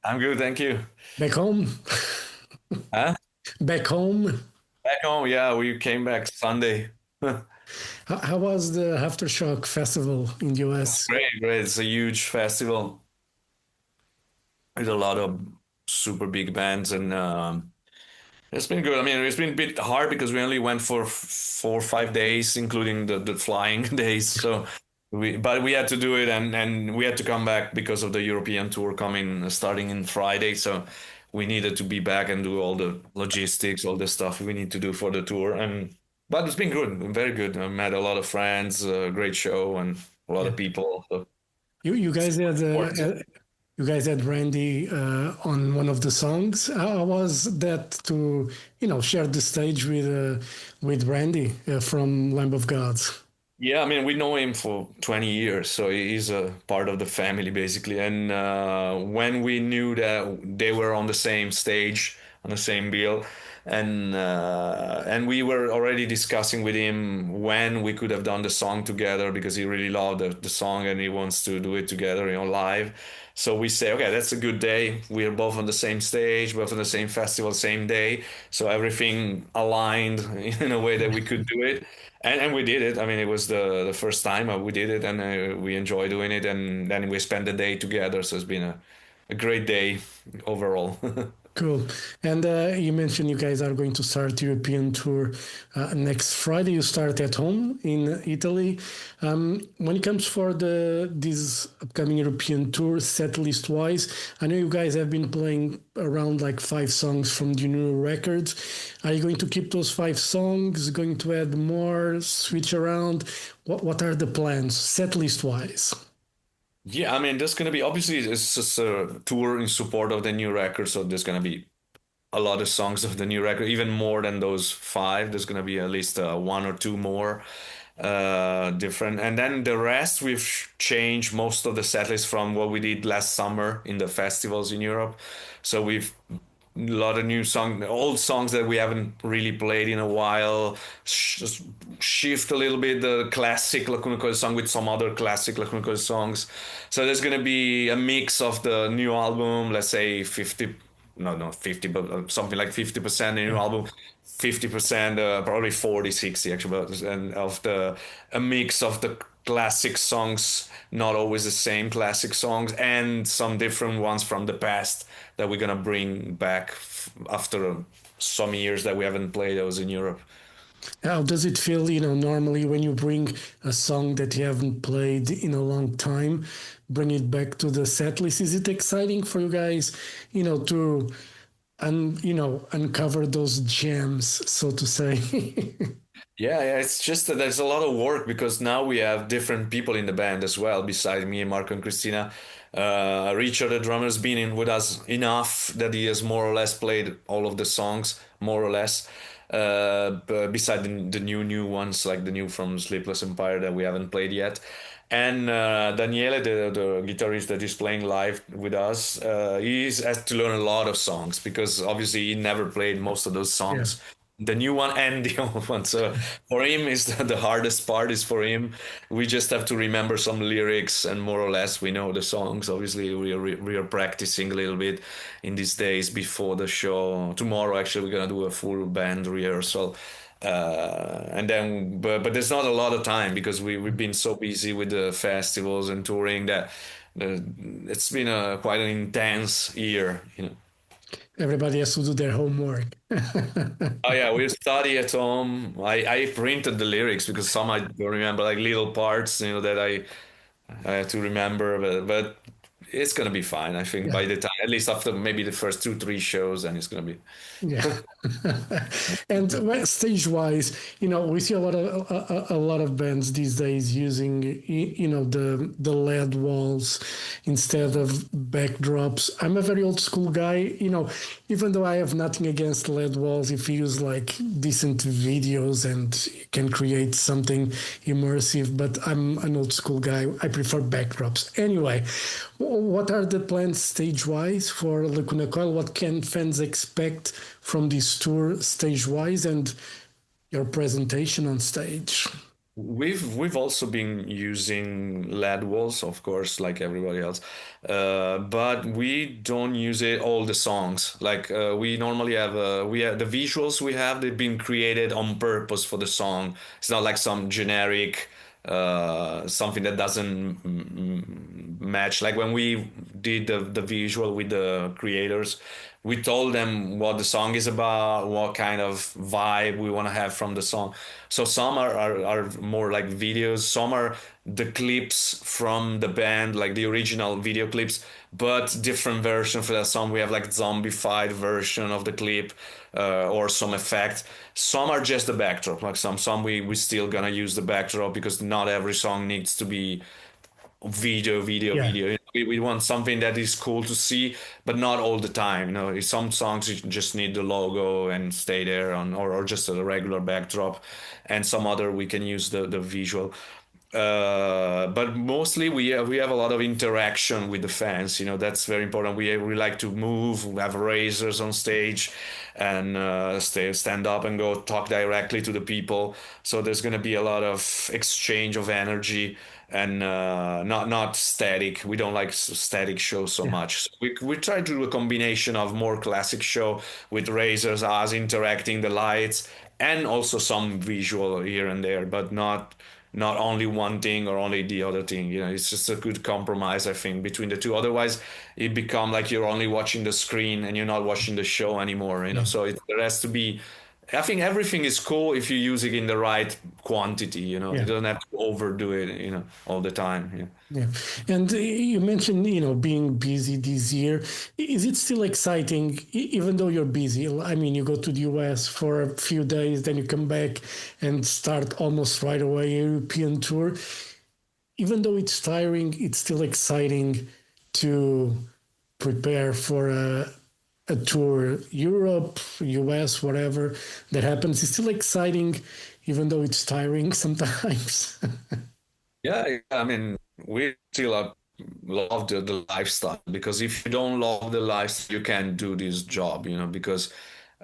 I'm good, thank you. Back home? Huh? Back home? Back home, yeah, we came back Sunday. How was the Aftershock Festival in the US? Great, great. It's a huge festival with a lot of super big bands, and it's been good. I mean, it's been a bit hard because we only went for 4 or 5 days, including the flying days. But we had to do it, and we had to come back because of the European tour coming starting in Friday. So we needed to be back and do all the logistics, all the stuff we need to do for the tour. But it's been good, very good. I met a lot of friends, a great show, and a lot Yeah. of people. So You guys had important. Randy on one of the songs. How was that to share the stage with Randy from Lamb of God? Yeah, I mean, we know him for 20 years, so he's a part of the family basically. And when we knew that they were on the same stage, on the same bill, and we were already discussing with him when we could have done the song together because he really loved the song and he wants to do it together, live. So we say, okay, that's a good day. We are both on the same stage, both on the same festival, same day. So everything aligned in a way that we could do it. And we did it. I mean, it was the first time we did it, and we enjoy doing it. And then we spent the day together. So it's been a great day overall. Cool. And you mentioned you guys are going to start European tour next Friday. You start at home in Italy. When it comes for this upcoming European tour, set list wise, I know you guys have been playing around like 5 songs from the new records. Are you going to keep those 5 songs? Going to add more? Switch around? What are the plans, set list wise? Yeah, I mean, there's gonna be obviously it's just a tour in support of the new record, so there's gonna be a lot of songs of the new record, even more than those five. There's gonna be at least one or two more different, and then the rest we've changed most of the setlist from what we did last summer in the festivals in Europe. So we've a lot of new songs, old songs that we haven't really played in a while. Just shift a little bit the classic Lacuna Coil song with some other classic Lacuna Coil songs. So there's gonna be a mix of the new album, let's say 50, no, not 50, but something like 50% the new Yeah. album, 50%, probably 40, 60 actually, but and of the a mix of the classic songs, not always the same classic songs, and some different ones from the past that we're gonna bring back after some years that we haven't played those in Europe. How does it feel, normally when you bring a song that you haven't played in a long time, bring it back to the set list? Is it exciting for you guys, to uncover those gems, so to say? Yeah, yeah, it's just that there's a lot of work because now we have different people in the band as well, besides me, Marco, and Christina. Richard, the drummer, has been in with us enough that he has more or less played all of the songs, more or less. But beside the new ones, like the new from Sleepless Empire that we haven't played yet. And Daniele, the guitarist that is playing live with us, he's has to learn a lot of songs because obviously he never played most of those Yeah. songs, the new one and the old one. So for him, is the hardest part is for him. We just have to remember some lyrics, and more or less we know the songs. Obviously, we are practicing a little bit in these days before the show. Tomorrow, actually, we're gonna do a full band rehearsal. And then, but there's not a lot of time because we've been so busy with the festivals and touring that uh, it's been a quite an intense year. Everybody has to do their homework. Oh yeah, we study at home. I printed the lyrics because some I don't remember, like little parts, that I have to remember, but it's gonna be fine. I think Yeah. by the time, at least after maybe the first two, three shows, then it's gonna be. Yeah. And well, stage-wise, we see a lot of bands these days using the LED walls instead of backdrops. I'm a very old school guy, even though I have nothing against LED walls if you use like decent videos and can create something immersive, but I'm an old school guy. I prefer backdrops. Anyway, what are the plans stage-wise for Lacuna Coil? What can fans expect from this tour stage-wise and your presentation on stage? We've also been using LED walls, of course, like everybody else, but we don't use it all the songs. Like we normally have, we have the visuals we have. They've been created on purpose for the song. It's not like some generic something that doesn't match. Like when we did the visual with the creators, we told them what the song is about, what kind of vibe we want to have from the song. So some are more like videos, some are the clips from the band, like the original video clips, but different version for that song. We have like zombified version of the clip, or some effect. Some are just the backdrop, like some we still gonna use the backdrop because not every song needs to be Yeah, video. We want something that is cool to see, but not all the time. You know, some songs you just need the logo and stay there on, or just a regular backdrop, and some other we can use the visual. But mostly we have a lot of interaction with the fans. You know, that's very important. We like to move. We have razors on stage, and stand up and go talk directly to the people. So there's going to be a lot of exchange of energy, and not static. We don't like static shows so yeah. much. So we try to do a combination of more classic show with razors, us interacting, the lights, and also some visual here and there, but not only one thing or only the other thing. You know, it's just a good compromise, I think, between the two. Otherwise, it become like you're only watching the screen and you're not watching the show anymore. You know, Yeah. so there has to be. I think everything is cool if you use it in the right quantity. You know, you Yeah. don't have to overdo it. You know, all the time. Yeah. Yeah. And you mentioned, being busy this year. Is it still exciting, even though you're busy? I mean, you go to the US for a few days, then you come back and start almost right away a European tour. Even though it's tiring, it's still exciting to prepare for a tour, Europe, US, whatever that happens. It's still exciting, even though it's tiring sometimes. Yeah, I mean, we still love the lifestyle, because if you don't love the lifestyle, you can't do this job, you know, because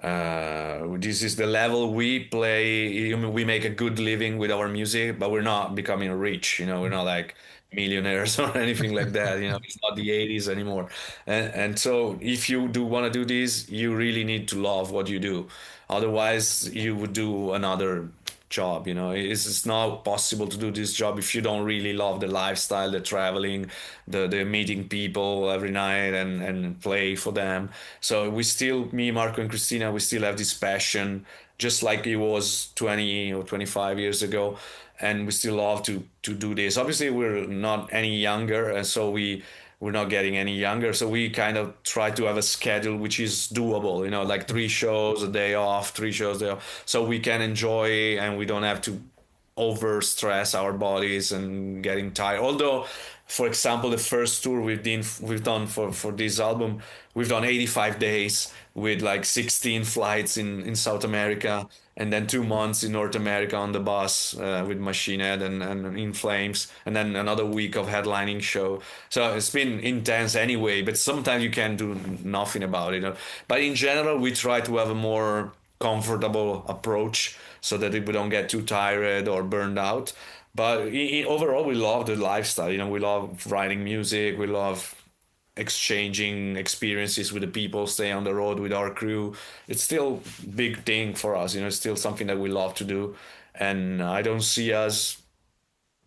this is the level we play. We make a good living with our music, but we're not becoming rich, you know, we're not like millionaires or anything like that, you know, it's not the 80s anymore. And so if you do want to do this, you really need to love what you do. Otherwise, you would do another job. You know, it's not possible to do this job if you don't really love the lifestyle, the traveling, the meeting people every night and play for them. So we still, me, Marco, and Christina, we still have this passion, just like it was 20 or 25 years ago, and we still love to do this. Obviously, we're not any younger, and so we're not getting any younger. So we kind of try to have a schedule which is doable, you know, like 3 shows a day off, 3 shows a day off, so we can enjoy and we don't have to over stress our bodies and getting tired. Although, for example, the first tour we've done for this album, we've done 85 days with like 16 flights in South America, and then 2 months in North America on the bus, with Machine Head and In Flames, and then another week of headlining show. So it's been intense anyway, but sometimes you can do nothing about it. You know? But in general, we try to have a more comfortable approach so that we don't get too tired or burned out. But overall, we love the lifestyle. You know, we love writing music. We love exchanging experiences with the people, stay on the road with our crew. It's still big thing for us. You know, it's still something that we love to do, and I don't see us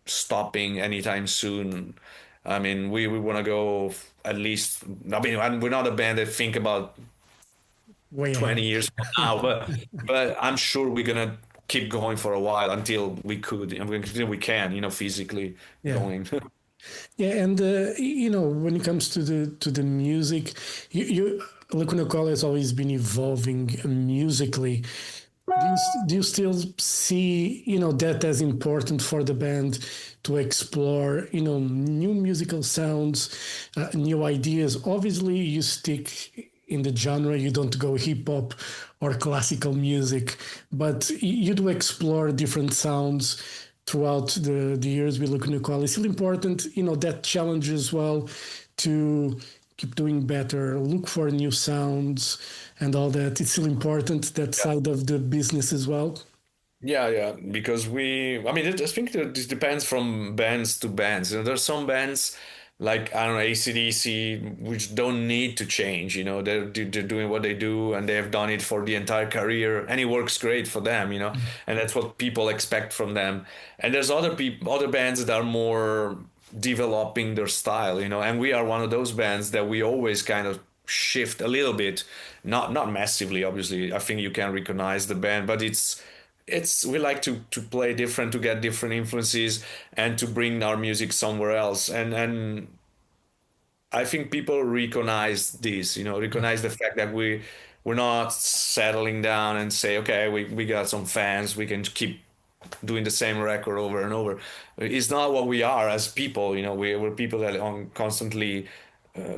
stopping anytime soon. I mean, we want to go at least. I mean, we're not a band that think about Way 20 ahead. years from now, but I'm sure we're gonna keep going for a while until we could, and until we can, you know, physically Yeah. going. Yeah, and when it comes to the music, you Lacuna Coil has always been evolving musically. Do you still see that as important for the band to explore new musical sounds, new ideas? Obviously, you stick in the genre. You don't go hip hop or classical music, but you do explore different sounds throughout the years we look in quality. It's still important, that challenge as well to keep doing better, look for new sounds and all that. It's still important, that Yeah. side of the business as well. Yeah, yeah, because I mean, I think that this depends from bands to bands. You know, there's some bands like, I don't know, AC/DC, which don't need to change. You know, they're doing what they do, and they have done it for the entire career, and it works great for them. You know, and that's what people expect from them. And there's other bands that are more developing their style. You know, and we are one of those bands that we always kind of shift a little bit, not massively, obviously. I think you can recognize the band, but it's we like to play different, to get different influences, and to bring our music somewhere else. And I think people recognize this, you know, recognize the fact that we're not settling down and say, okay, we got some fans, we can keep doing the same record over and over. It's not what we are as people. You know, we're people that are constantly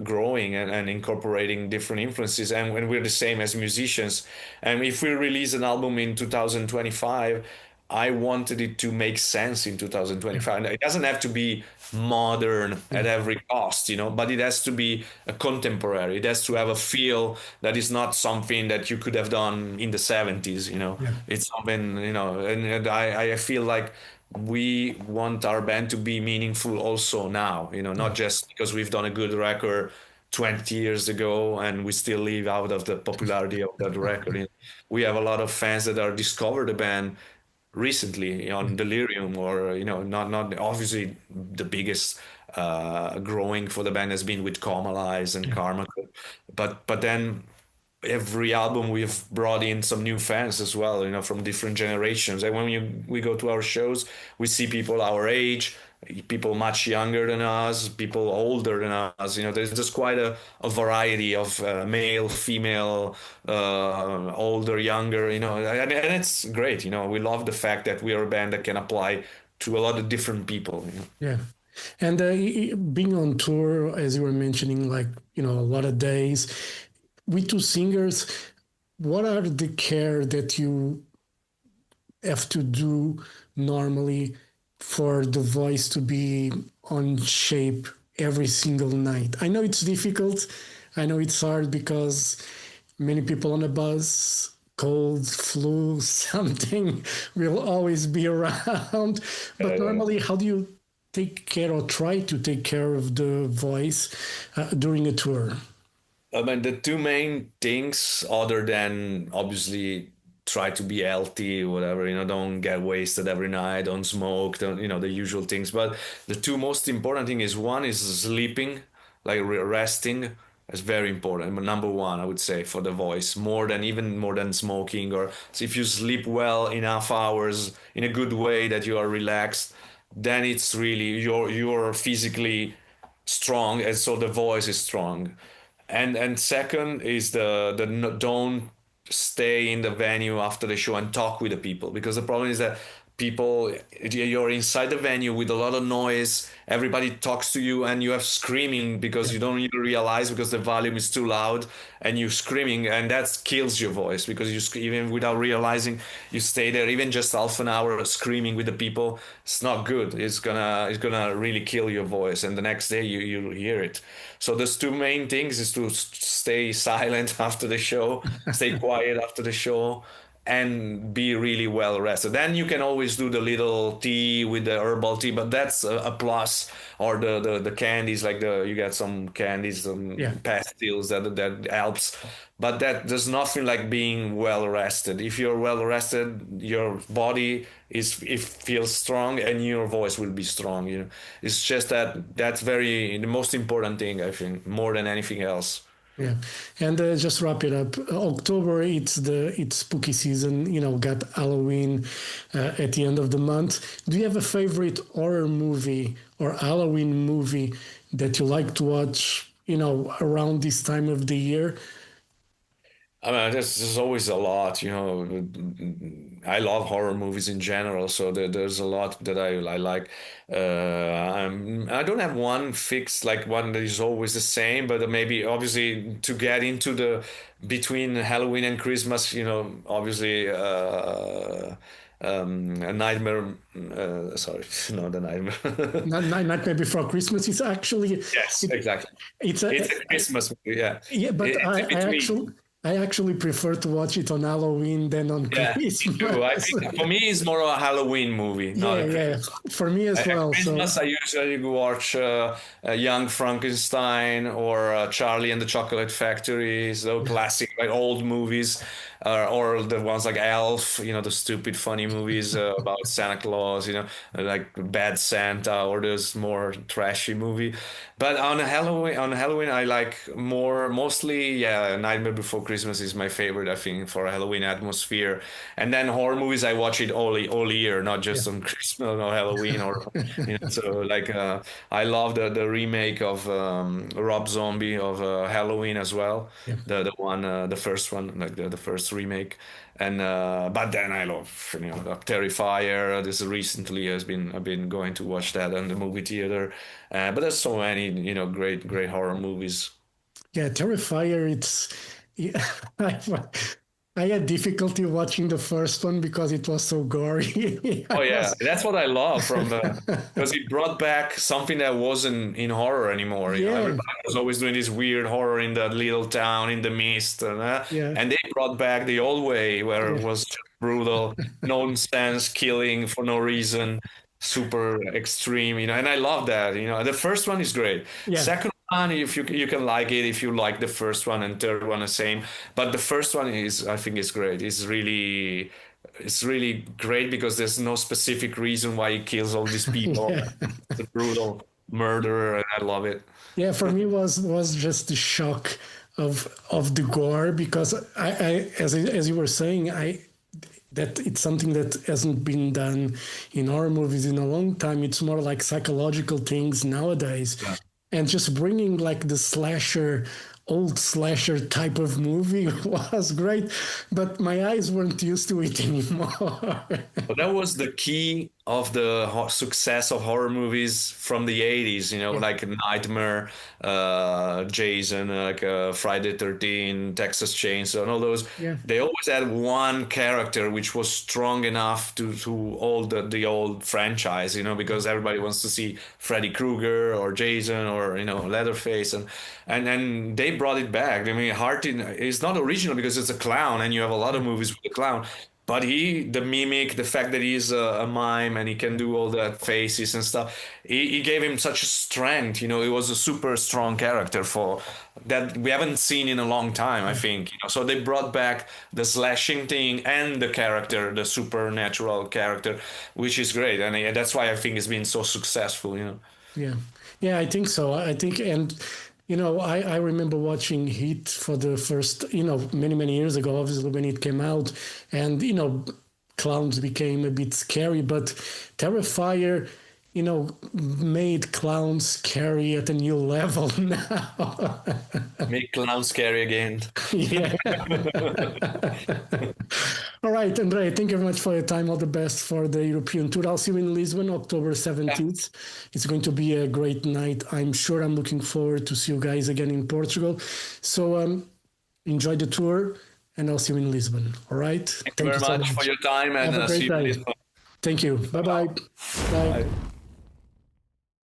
growing and incorporating different influences, and when we're the same as musicians. And if we release an album in 2025, I wanted it to make sense in Yeah, 2025. And it doesn't have to be modern yeah, at every cost, you know, but it has to be a contemporary. It has to have a feel that is not something that you could have done in the 70s, you know. yeah, It's something, you know, and I feel like we want our band to be meaningful also now, you know, yeah, not just because we've done a good record 20 years ago and we still live out of the popularity of that record. You know, we have a lot of fans that are discovered the band recently yeah, on Delirium, or you know, not obviously the biggest growing for the band has been with Coma Lies and yeah, Karma, but then every album we've brought in some new fans as well, you know, from different generations. And when we go to our shows, we see people our age, people much younger than us, people older than us. You know, there's just quite a variety of male, female, older, younger, you know, and it's great. You know, we love the fact that we are a band that can apply to a lot of different people. You know? yeah. And being on tour, as you were mentioning, like, you know, a lot of days with two singers, what are the care that you have to do normally for the voice to be on shape every single night? I know it's difficult. I know it's hard because many people on a bus, cold, flu, something will always be around. But Uh, normally, how do you take care or try to take care of the voice during a tour? I mean, the two main things, other than obviously try to be healthy, whatever, you know, don't get wasted every night, don't smoke, don't, you know, the usual things. But the two most important thing is, one is sleeping, like resting. Is very important. Number one, I would say, for the voice, even more than smoking. Or so if you sleep well enough hours in a good way that you are relaxed, then it's really you're physically strong, and so the voice is strong. And second is don't stay in the venue after the show and talk with the people, because the problem is that people, you're inside the venue with a lot of noise, everybody talks to you, and you have screaming because Yeah, you don't even realize, because the volume is too loud, and you're screaming, and that kills your voice, because even without realizing, you stay there even just half an hour screaming with the people. It's not good. It's gonna really kill your voice, and the next day you hear it. So there's two main things: is to stay silent after the show, stay quiet after the show, and be really well rested. Then you can always do the little tea with the herbal tea, but that's a plus. Or the candies, like you get some candies, yeah, some pastilles that helps. But that there's nothing like being well rested. If you're well rested, your body is it feels strong, and your voice will be strong. You know, it's just that's very the most important thing, I think, more than anything else. yeah. And just wrap it up. October, it's spooky season. You know, got Halloween at the end of the month. Do you have a favorite horror movie or Halloween movie that you like to watch? You know, around this time of the year. I mean, there's always a lot, you know. I love horror movies in general, so there's a lot that I like. I don't have one fixed, like one that is always the same, but maybe obviously to get into the between Halloween and Christmas, you know, obviously a nightmare. Sorry, not a nightmare. Nightmare Before Christmas is actually Yes, it, exactly. it's a It's a Christmas movie, yeah. yeah, but It's in I between. actually I actually prefer to watch it on Halloween than on Yeah, me too. I Christmas. think for me, it's more a Halloween movie, not Yeah, a yeah, Christmas. for me as At well. So Christmas, I usually watch Young Frankenstein or Charlie and the Chocolate Factory, so classic, like old movies, or the ones like Elf, the stupid, funny movies about Santa Claus, like Bad Santa, or those more trashy movie. But on Halloween, I like mostly, yeah, Nightmare Before Christmas is my favorite, I think, for Halloween atmosphere. And then horror movies, I watch it all year, not yeah. just on Christmas or Halloween so like I love the remake of Rob Zombie of Halloween as well. Yeah. The first one, like the first remake. And but then I love Terrifier. This recently has been I've been going to watch that in the movie theater. But there's so many great horror movies. Yeah, Terrifier, it's yeah, I, I had difficulty watching the first one because it was so gory. Oh I yeah, was that's what I love from the because it brought back something that wasn't in horror anymore. yeah, Everybody was always doing this weird horror in that little town in the mist, yeah, and they brought back the old way where it yeah, was just brutal, nonsense, killing for no reason, super extreme. And I love that. The first one is great. yeah. Second one, if you can like it, if you like the first one, and third one the same, but the first one is I think is great. It's really great because there's no specific reason why he kills all these people. Yeah. It's a brutal murderer, and I love it. Yeah, for me was just the shock of the gore because as you were saying, I that it's something that hasn't been done in horror movies in a long time. It's more like psychological things nowadays, Yeah. and just bringing like the old slasher type of movie was great, but my eyes weren't used to it anymore. But that was the key of the success of horror movies from the 80s, Yeah, like Nightmare, Jason, like Friday 13, Texas Chainsaw, and all those. yeah, They always had one character which was strong enough to hold the old franchise, because everybody wants to see Freddy Krueger or Jason or, Leatherface. And then they brought it back. I mean, Hartin is not original because it's a clown, and you have a lot of movies with the clown. But the mimic, the fact that he's a mime and he can do all that faces and stuff, he gave him such strength. He was a super strong character for that we haven't seen in a long time, I think. So they brought back the slashing thing and the character, the supernatural character, which is great. And that's why I think it's been so successful. yeah, yeah. I think so. I think, and I remember watching Heat for the first, many, many years ago, obviously when it came out, and, clowns became a bit scary, but Terrifier, made clowns scary at a new level now. Make clowns scary again. Yeah. All right, Andrea, thank you very much for your time. All the best for the European tour. I'll see you in Lisbon, October 17th. It's going to be a great night. I'm sure I'm looking forward to see you guys again in Portugal. So enjoy the tour, and I'll see you in Lisbon. All right? Thank you very much for your time, and Have a great see you day. in Lisbon. Thank you. Bye-bye. Bye. Bye.